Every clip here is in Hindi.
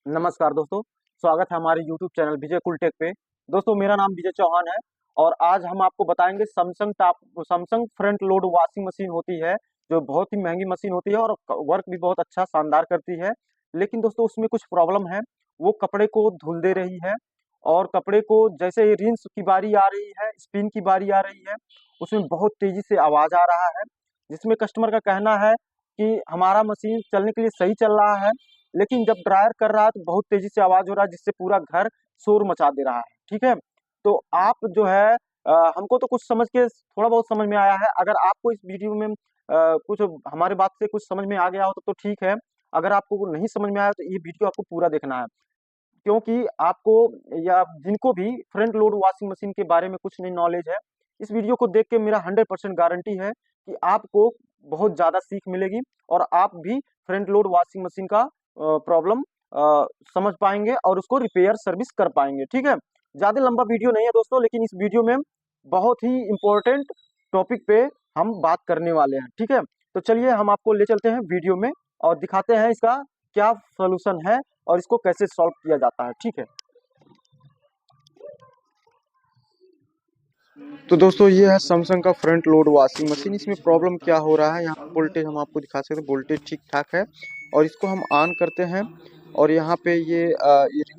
नमस्कार दोस्तों। स्वागत है हमारे YouTube चैनल विजय कुलटेक पे। दोस्तों मेरा नाम विजय चौहान है और आज हम आपको बताएंगे Samsung front load washing machine होती है जो बहुत ही महंगी मशीन होती है और वर्क भी बहुत अच्छा शानदार करती है। लेकिन दोस्तों उसमें कुछ प्रॉब्लम है, वो कपड़े को धुल दे रही है और कपड़े को जैसे ही रिंस की बारी आ रही है, स्पिन की बारी आ रही है, उसमें बहुत तेजी से आवाज आ रहा है, जिसमें कस्टमर का कहना है कि हमारा मशीन चलने के लिए सही चल रहा है, लेकिन जब ड्रायर कर रहा है तो बहुत तेजी से आवाज हो रहा है जिससे पूरा घर शोर मचा दे रहा है। ठीक है, तो आप जो है हमको तो कुछ समझ के थोड़ा बहुत समझ में आया है। अगर आपको इस वीडियो में कुछ हमारी बात से कुछ समझ में आ गया हो तो ठीक है। अगर आपको वो नहीं समझ में आया तो ये वीडियो आपको पूरा देखना है, क्योंकि आपको या जिनको भी फ्रंट लोड वॉशिंग मशीन के बारे में कुछ नहीं नॉलेज है, इस वीडियो को देख के मेरा 100% गारंटी है कि आपको बहुत ज़्यादा सीख मिलेगी और आप भी फ्रंट लोड वॉशिंग मशीन का प्रॉब्लम समझ पाएंगे और उसको रिपेयर सर्विस कर पाएंगे। ठीक है, ज़्यादा लंबा वीडियो नहीं है दोस्तों, लेकिन इस वीडियो में बहुत ही इम्पोर्टेंट टॉपिक पे हम बात करने वाले हैं। ठीक है, तो चलिए हम आपको ले चलते हैं वीडियो में और दिखाते हैं इसका क्या सोल्यूशन है और इसको कैसे सॉल्व किया जाता है। ठीक है, तो दोस्तों ये है सैमसंग का फ्रंट लोड वॉशिंग मशीन। इसमें प्रॉब्लम क्या हो रहा है, यहाँ वोल्टेज हम आपको दिखा सकते हैं, वोल्टेज ठीक ठाक है और इसको हम ऑन करते हैं और यहाँ पे ये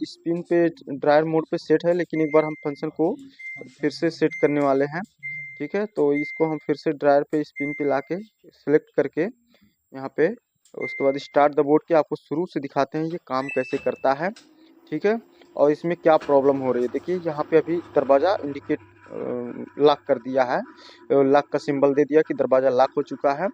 स्पिन पे ड्रायर मोड पे सेट है, लेकिन एक बार हम फंक्शन को फिर से सेट करने वाले हैं। ठीक है, तो इसको हम फिर से ड्रायर पे स्पिन पे लाके सिलेक्ट करके यहाँ पे उसके बाद स्टार्ट द बोर्ड के आपको शुरू से दिखाते हैं ये काम कैसे करता है। ठीक है, और इसमें क्या प्रॉब्लम हो रही है देखिए, यहाँ पे अभी दरवाजा इंडिकेट लॉक कर दिया है, लॉक का सिंबल दे दिया कि दरवाजा लॉक हो चुका है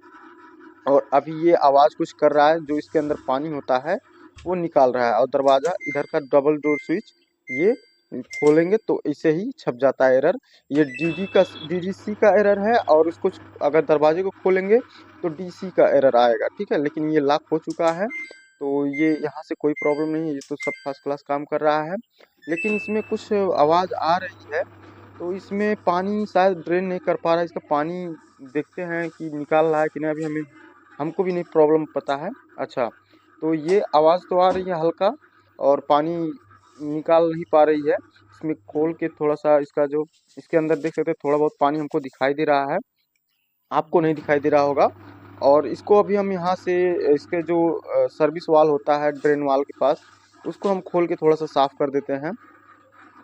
और अभी ये आवाज़ कुछ कर रहा है, जो इसके अंदर पानी होता है वो निकाल रहा है और दरवाजा इधर का डबल डोर स्विच ये खोलेंगे तो इसे ही छप जाता है एरर। ये डीडीसी का एरर है और उसको अगर दरवाजे को खोलेंगे तो डीसी का एरर आएगा। ठीक है, लेकिन ये लॉक हो चुका है तो ये यहाँ से कोई प्रॉब्लम नहीं है, ये तो सब फर्स्ट क्लास काम कर रहा है। लेकिन इसमें कुछ आवाज़ आ रही है, तो इसमें पानी शायद ड्रेन नहीं कर पा रहा है, इसका पानी देखते हैं कि निकाल रहा है कि नहीं। अभी हमको भी नहीं प्रॉब्लम पता है। अच्छा, तो ये आवाज़ तो आ रही है हल्का और पानी निकाल नहीं पा रही है। इसमें खोल के थोड़ा सा इसका जो इसके अंदर देख सकते हैं, थोड़ा बहुत पानी हमको दिखाई दे रहा है, आपको नहीं दिखाई दे रहा होगा। और इसको अभी हम यहाँ से इसके जो सर्विस वाल होता है ड्रेन वाल के पास, उसको हम खोल के थोड़ा सा साफ कर देते हैं।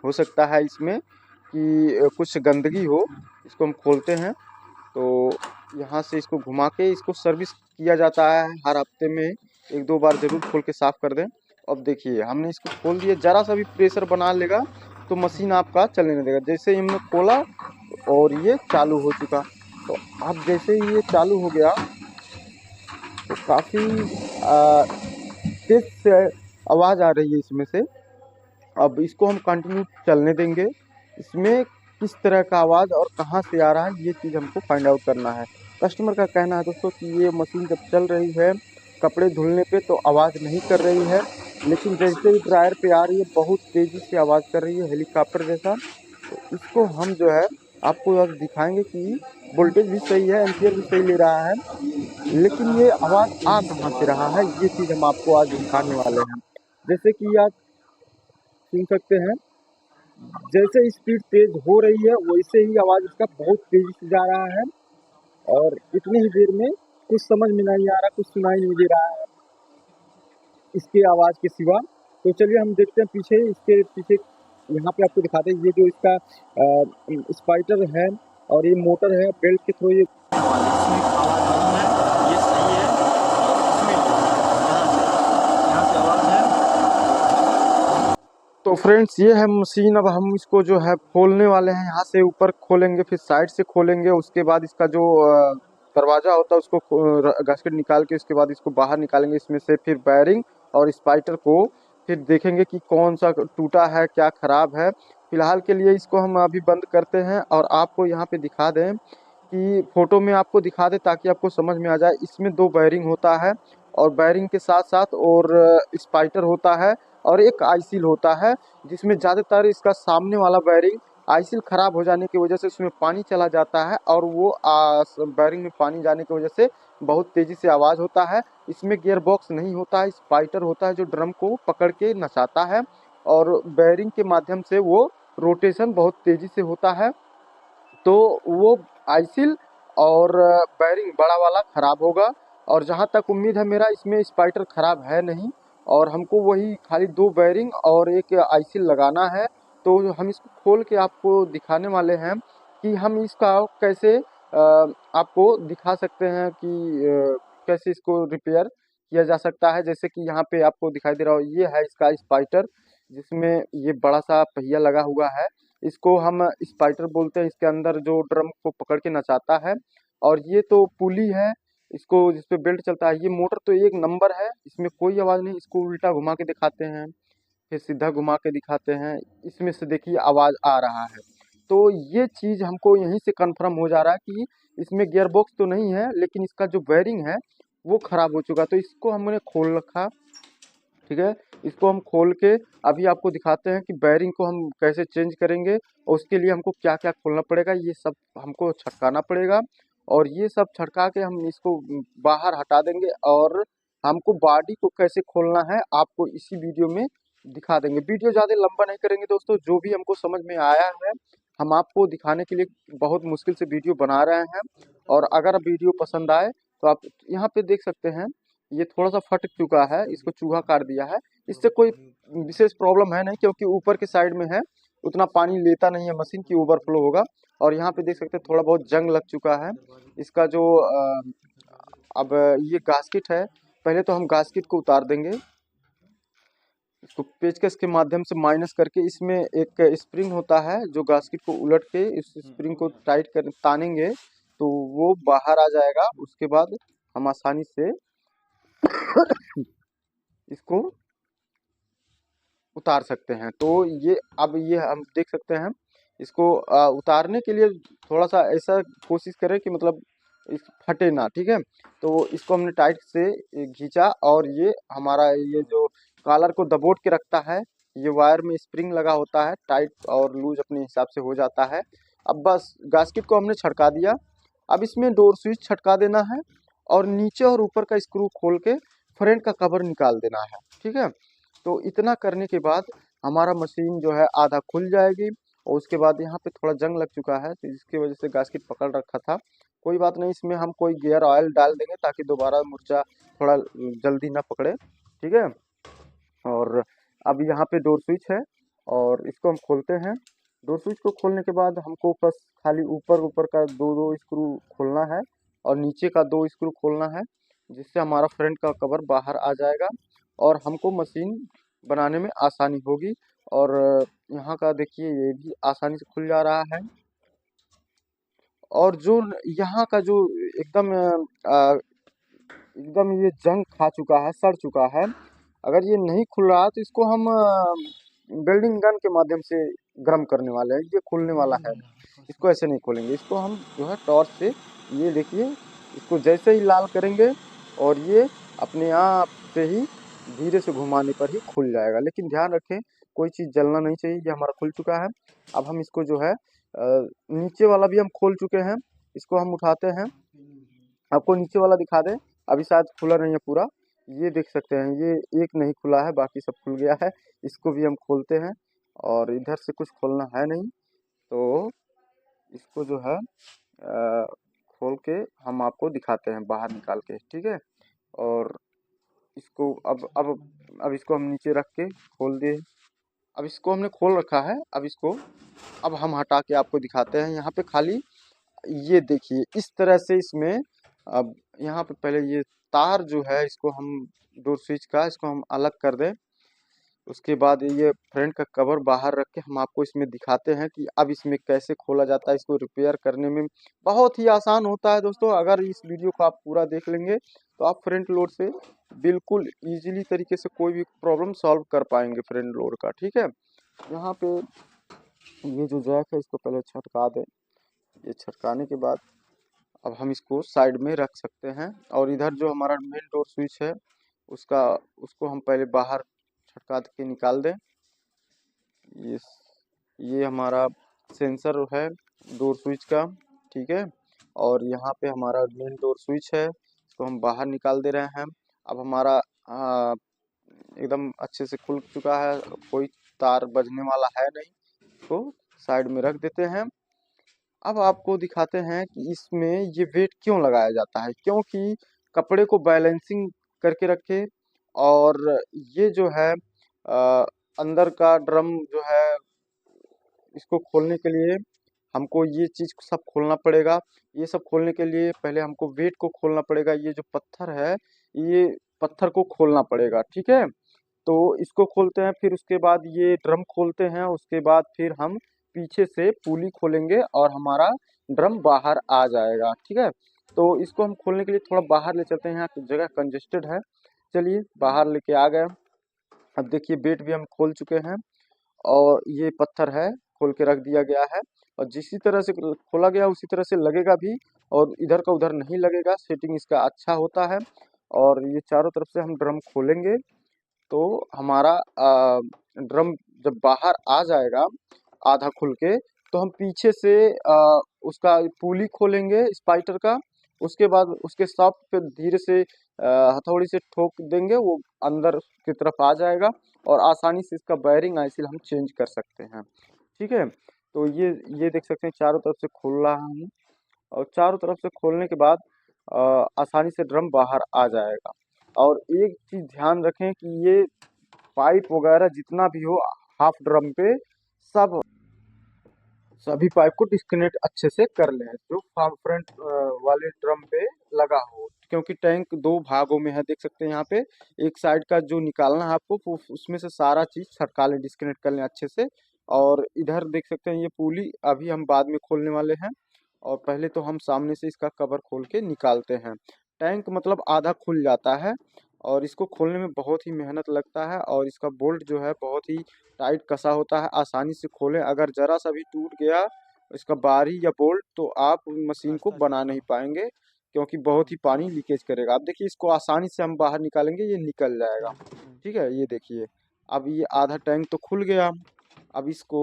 हो सकता है इसमें कि कुछ गंदगी हो, इसको हम खोलते हैं तो यहाँ से इसको घुमा के इसको सर्विस किया जाता है हर हफ्ते में एक दो बार, जरूर खोल के साफ कर दें। अब देखिए हमने इसको खोल दिया, जरा सा भी प्रेशर बना लेगा तो मशीन आपका चलने नहीं देगा। जैसे ही हमने खोला और ये चालू हो चुका, तो अब जैसे ही ये चालू हो गया तो काफ़ी तेज से आवाज़ आ रही है इसमें से। अब इसको हम कंटिन्यू चलने देंगे, इसमें किस तरह का आवाज़ और कहाँ से आ रहा है ये चीज़ हमको फाइंड आउट करना है। कस्टमर का कहना है दोस्तों कि ये मशीन जब चल रही है कपड़े धुलने पे तो आवाज़ नहीं कर रही है, लेकिन जैसे ही ड्रायर पे आ रही है बहुत तेज़ी से आवाज़ कर रही है, हेलीकॉप्टर जैसा। तो इसको हम जो है आपको आज दिखाएंगे कि वोल्टेज भी सही है, एम्पियर भी सही ले रहा है, लेकिन ये आवाज़ आ कहाँ से रहा है ये चीज़ हम आपको आज दिखाने वाले हैं। जैसे कि आप सुन सकते हैं, जैसे स्पीड तेज हो रही है वैसे ही आवाज इसका बहुत तेजी से जा रहा है और इतनी ही देर में कुछ समझ में नहीं आ रहा, कुछ सुनाई नहीं दे रहा है इसके आवाज के सिवा। तो चलिए हम देखते हैं पीछे, इसके पीछे यहाँ पे आपको दिखाते हैं ये जो इसका स्पाइटर है और ये मोटर है, बेल्ट के थ्रू ये तो फ्रेंड्स ये है मशीन। अब हम इसको जो है खोलने वाले हैं, यहाँ से ऊपर खोलेंगे फिर साइड से खोलेंगे, उसके बाद इसका जो दरवाजा होता है उसको गास्केट निकाल के उसके बाद इसको बाहर निकालेंगे इसमें से, फिर बैरिंग और स्पाइटर को फिर देखेंगे कि कौन सा टूटा है क्या खराब है। फिलहाल के लिए इसको हम अभी बंद करते हैं और आपको यहाँ पे दिखा दें कि फोटो में आपको दिखा दे ताकि आपको समझ में आ जाए। इसमें दो बैरिंग होता है और बैरिंग के साथ साथ और स्पाइटर होता है और एक आईसील होता है, जिसमें ज़्यादातर इसका सामने वाला बैरिंग आईसील खराब हो जाने की वजह से उसमें पानी चला जाता है और वो बैरिंग में पानी जाने की वजह से बहुत तेज़ी से आवाज़ होता है। इसमें गियर बॉक्स नहीं होता है, स्पाइटर होता है जो ड्रम को पकड़ के नचाता है और बेयरिंग के माध्यम से वो रोटेशन बहुत तेज़ी से होता है। तो वो आइसिल और बेयरिंग बड़ा वाला खराब होगा। और जहाँ तक उम्मीद है मेरा, इसमें स्पाइटर खराब है नहीं और हमको वही खाली 2 बेयरिंग और एक आइसिल लगाना है। तो हम इसको खोल के आपको दिखाने वाले हैं कि हम इसका कैसे आपको दिखा सकते हैं कि कैसे इसको रिपेयर किया जा सकता है। जैसे कि यहाँ पे आपको दिखाई दे रहा हो, ये है इसका स्पाइटर जिसमें ये बड़ा सा पहिया लगा हुआ है। इसको हम स्पाइटर बोलते हैं, इसके अंदर जो ड्रम को पकड़ के नचाता है। और ये तो पुली है, इसको जिस पे बेल्ट चलता है। ये मोटर तो एक नंबर है, इसमें कोई आवाज़ नहीं। इसको उल्टा घुमा के दिखाते हैं, फिर सीधा घुमा के दिखाते हैं, इसमें से देखिए आवाज़ आ रहा है। तो ये चीज़ हमको यहीं से कंफर्म हो जा रहा है कि इसमें गियर बॉक्स तो नहीं है, लेकिन इसका जो बेयरिंग है वो खराब हो चुका। तो इसको हमने खोल रखा, ठीक है। इसको हम खोल के अभी आपको दिखाते हैं कि बेयरिंग को हम कैसे चेंज करेंगे और उसके लिए हमको क्या-क्या खोलना पड़ेगा, ये सब हमको छटकाना पड़ेगा। और ये सब छटका के हम इसको बाहर हटा देंगे और हमको बॉडी को कैसे खोलना है आपको इसी वीडियो में दिखा देंगे। वीडियो ज़्यादा लंबा नहीं करेंगे दोस्तों, जो भी हमको समझ में आया है हम आपको दिखाने के लिए बहुत मुश्किल से वीडियो बना रहे हैं। और अगर वीडियो पसंद आए तो आप यहाँ पे देख सकते हैं, ये थोड़ा-सा फट चुका है, इसको चूहा काट दिया है। इससे कोई विशेष प्रॉब्लम है नहीं, क्योंकि ऊपर के साइड में है, उतना पानी लेता नहीं है मशीन की, ओवरफ्लो होगा। और यहाँ पे देख सकते हैं थोड़ा बहुत जंग लग चुका है। इसका जो अब ये गास्केट है, पहले तो हम गास्केट को उतार देंगे। इसको पेचकस के माध्यम से माइनस करके, इसमें एक स्प्रिंग होता है जो गास्केट को उलट के इस स्प्रिंग को टाइट कर तानेंगे तो वो बाहर आ जाएगा। उसके बाद हम आसानी से इसको उतार सकते हैं। तो ये अब ये हम देख सकते हैं, इसको उतारने के लिए थोड़ा-सा ऐसा कोशिश करें कि मतलब इस फटे ना, ठीक है? तो इसको हमने टाइट से खींचा और ये हमारा ये जो कॉलर को दबोच के रखता है, ये वायर में स्प्रिंग लगा होता है, टाइट और लूज़ अपने हिसाब से हो जाता है। अब बस गास्केट को हमने छड़का दिया, अब इसमें डोर स्विच छटका देना है और नीचे और ऊपर का स्क्रू खोल के फ्रंट का कवर निकाल देना है, ठीक है? तो इतना करने के बाद हमारा मशीन जो है आधा खुल जाएगी। और उसके बाद यहाँ पे थोड़ा जंग लग चुका है, तो जिसकी वजह से गास्केट पकड़ रखा था। कोई बात नहीं, इसमें हम कोई गियर ऑयल डाल देंगे ताकि दोबारा मुर्चा थोड़ा जल्दी ना पकड़े, ठीक है। और अब यहाँ पे डोर स्विच है और इसको हम खोलते हैं। डोर स्विच को खोलने के बाद हमको बस खाली ऊपर ऊपर का दो दो स्क्रू खोलना है और नीचे का दो स्क्रू खोलना है, जिससे हमारा फ्रंट का कवर बाहर आ जाएगा और हमको मशीन बनाने में आसानी होगी। और यहाँ का देखिए, ये भी आसानी से खुल जा रहा है। और जो यहाँ का जो एकदम एकदम ये जंग खा चुका है, सड़ चुका है, अगर ये नहीं खुल रहा तो इसको हम वेल्डिंग गन के माध्यम से गर्म करने वाले हैं। ये खुलने वाला है नहीं, इसको ऐसे नहीं खोलेंगे। इसको हम जो है टॉर्च से, ये देखिए, इसको जैसे ही लाल करेंगे और ये अपने आप से ही धीरे से घुमाने पर ही खुल जाएगा। लेकिन ध्यान रखें, कोई चीज़ जलना नहीं चाहिए। ये हमारा खुल चुका है। अब हम इसको जो है नीचे वाला भी हम खोल चुके हैं, इसको हम उठाते हैं। आपको नीचे वाला दिखा दें, अभी शायद खुला नहीं है पूरा। ये देख सकते हैं, ये एक नहीं खुला है, बाकी सब खुल गया है। इसको भी हम खोलते हैं और इधर से कुछ खोलना है नहीं, तो इसको जो है खोल के हम आपको दिखाते हैं बाहर निकाल के, ठीक है। और इसको अब इसको हम नीचे रख के खोल दिए। अब इसको हमने खोल रखा है। अब हम हटा के आपको दिखाते हैं। यहाँ पे खाली ये देखिए, इस तरह से इसमें अब यहाँ पे पहले ये तार जो है, इसको हम डोर स्विच का इसको हम अलग कर दें। उसके बाद ये फ्रंट का कवर बाहर रख के हम आपको इसमें दिखाते हैं कि अब इसमें कैसे खोला जाता है। इसको रिपेयर करने में बहुत ही आसान होता है दोस्तों। अगर इस वीडियो को आप पूरा देख लेंगे तो आप फ्रंट लोड से बिल्कुल ईजिली तरीके से कोई भी प्रॉब्लम सॉल्व कर पाएंगे फ्रंट लोड का, ठीक है। यहाँ पे ये जो जैक है, इसको पहले छटका दें। ये छटकाने के बाद अब हम इसको साइड में रख सकते हैं। और इधर जो हमारा मेन डोर स्विच है, उसका उसको हम पहले बाहर छटका के निकाल दें। ये ये हमारा सेंसर है डोर स्विच का, ठीक है। और यहाँ पे हमारा मेन डोर स्विच है, इसको हम बाहर निकाल दे रहे हैं। अब हमारा एकदम अच्छे से खुल चुका है, कोई तार बजने वाला है नहीं। इसको साइड में रख देते हैं। अब आपको दिखाते हैं कि इसमें ये वेट क्यों लगाया जाता है, क्योंकि कपड़े को बैलेंसिंग करके रखे। और ये जो है अंदर का ड्रम जो है, इसको खोलने के लिए हमको ये चीज सब खोलना पड़ेगा। ये सब खोलने के लिए पहले हमको वेट को खोलना पड़ेगा। ये जो पत्थर है, ये पत्थर को खोलना पड़ेगा, ठीक है। तो इसको खोलते हैं, फिर उसके बाद ये ड्रम खोलते हैं। उसके बाद फिर हम पीछे से पुली खोलेंगे और हमारा ड्रम बाहर आ जाएगा, ठीक है। तो इसको हम खोलने के लिए थोड़ा बाहर ले चलते हैं, यहाँ की जगह कंजेस्टेड है। चलिए बाहर लेके आ गए। अब देखिए बेट भी हम खोल चुके हैं और ये पत्थर है, खोल के रख दिया गया है। और जिसी तरह से खोला गया उसी तरह से लगेगा भी, और इधर का उधर नहीं लगेगा। सेटिंग इसका अच्छा होता है। और ये चारों तरफ से हम ड्रम खोलेंगे तो हमारा ड्रम जब बाहर आ जाएगा आधा खुल के, तो हम पीछे से उसका पुली खोलेंगे स्पाइटर का। उसके बाद उसके शाफ्ट पे धीरे से हथौड़ी से ठोक देंगे, वो अंदर की तरफ आ जाएगा। और आसानी से इसका बेयरिंग आइसिल हम चेंज कर सकते हैं, ठीक है। तो ये देख सकते हैं चारों तरफ से खोल रहा हूँ। और चारों तरफ से खोलने के बाद आसानी से ड्रम बाहर आ जाएगा। और एक चीज ध्यान रखें कि ये पाइप वगैरह जितना भी हो हाफ ड्रम पे, सब सभी पाइप को डिस्कनेक्ट अच्छे से कर लें जो फ्रंट वाले ड्रम पे लगा हो। क्योंकि टैंक दो भागों में है, देख सकते हैं यहाँ पे। एक साइड का जो निकालना है आपको, उसमें से सारा चीज सरका लें, डिस्कनेक्ट कर लें अच्छे से। और इधर देख सकते हैं ये पुली अभी हम बाद में खोलने वाले हैं। और पहले तो हम सामने से इसका कवर खोल के निकालते हैं। टैंक मतलब आधा खुल जाता है, और इसको खोलने में बहुत ही मेहनत लगता है। और इसका बोल्ट जो है बहुत ही टाइट कसा होता है, आसानी से खोलें। अगर जरा सा भी टूट गया इसका बारी या बोल्ट, तो आप मशीन को बना नहीं पाएंगे, क्योंकि बहुत ही पानी लीकेज करेगा। अब देखिए इसको आसानी से हम बाहर निकालेंगे, ये निकल जाएगा, ठीक है। ये देखिए अब ये आधा टैंक तो खुल गया। अब इसको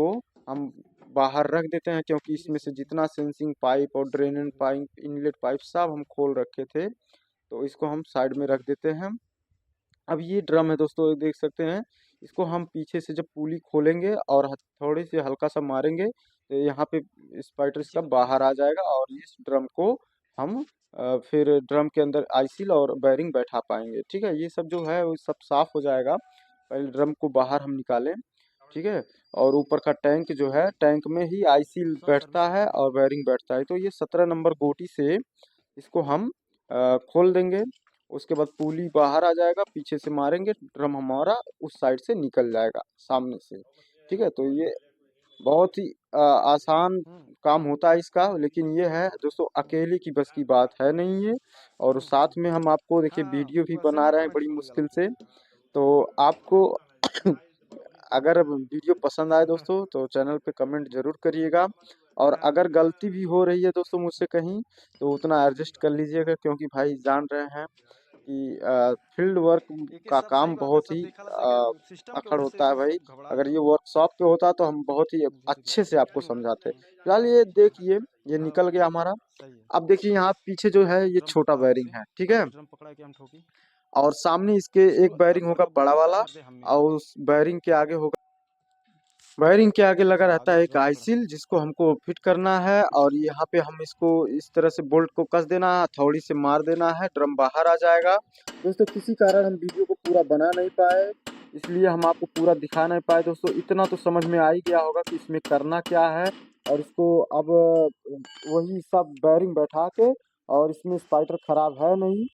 हम बाहर रख देते हैं, क्योंकि इसमें से जितना सेंसिंग पाइप और ड्रेनेज पाइप, इनलेट पाइप सब हम खोल रखे थे। तो इसको हम साइड में रख देते हैं। अब ये ड्रम है दोस्तों, ये देख सकते हैं। इसको हम पीछे से जब पुली खोलेंगे और हथौड़े से हल्का सा मारेंगे, तो यहाँ पे स्पाइडर इसका बाहर आ जाएगा। और इस ड्रम को हम फिर ड्रम के अंदर आइसिल और बैरिंग बैठा पाएंगे, ठीक है। ये सब जो है वो सब साफ हो जाएगा। पहले ड्रम को बाहर हम निकालें, ठीक है। और ऊपर का टैंक जो है, टैंक में ही आईसील बैठता है और बेयरिंग बैठता है। तो ये 17 नंबर गोटी से इसको हम खोल देंगे। उसके बाद पुली बाहर आ जाएगा, पीछे से मारेंगे, ड्रम हमारा उस साइड से निकल जाएगा सामने से, ठीक है। तो ये बहुत ही आसान काम होता है इसका। लेकिन ये है दोस्तों, अकेले की बस की बात है नहीं ये। और साथ में हम आपको देखिए वीडियो भी बना रहे हैं बड़ी मुश्किल से। तो आपको अगर वीडियो पसंद आए दोस्तों, तो चैनल पे कमेंट जरूर करिएगा। और अगर गलती भी हो रही है दोस्तों मुझसे कहीं, तो उतना एडजस्ट कर लीजिएगा, क्योंकि भाई जान रहे हैं कि फील्ड वर्क का काम बहुत ही अकड़ होता है भाई। अगर ये वर्कशॉप पे होता तो हम बहुत ही अच्छे से आपको समझाते। फिलहाल ये देखिए, ये निकल गया हमारा। अब देखिए यहाँ पीछे जो है ये छोटा बैरिंग है, ठीक है। और सामने इसके एक बैरिंग होगा बड़ा वाला, और उस बैरिंग के आगे होगा, वायरिंग के आगे लगा रहता है एक आईसील, जिसको हमको फिट करना है। और यहाँ पे हम इसको इस तरह से बोल्ट को कस देना है, हथौड़ी से मार देना है, ड्रम बाहर आ जाएगा। दोस्तों किसी कारण हम वीडियो को पूरा बना नहीं पाए, इसलिए हम आपको पूरा दिखा नहीं पाए। दोस्तों इतना तो समझ में आ ही गया होगा कि इसमें करना क्या है। और इसको अब वही सब बैरिंग बैठा के, और इसमें स्पाइटर खराब है नहीं,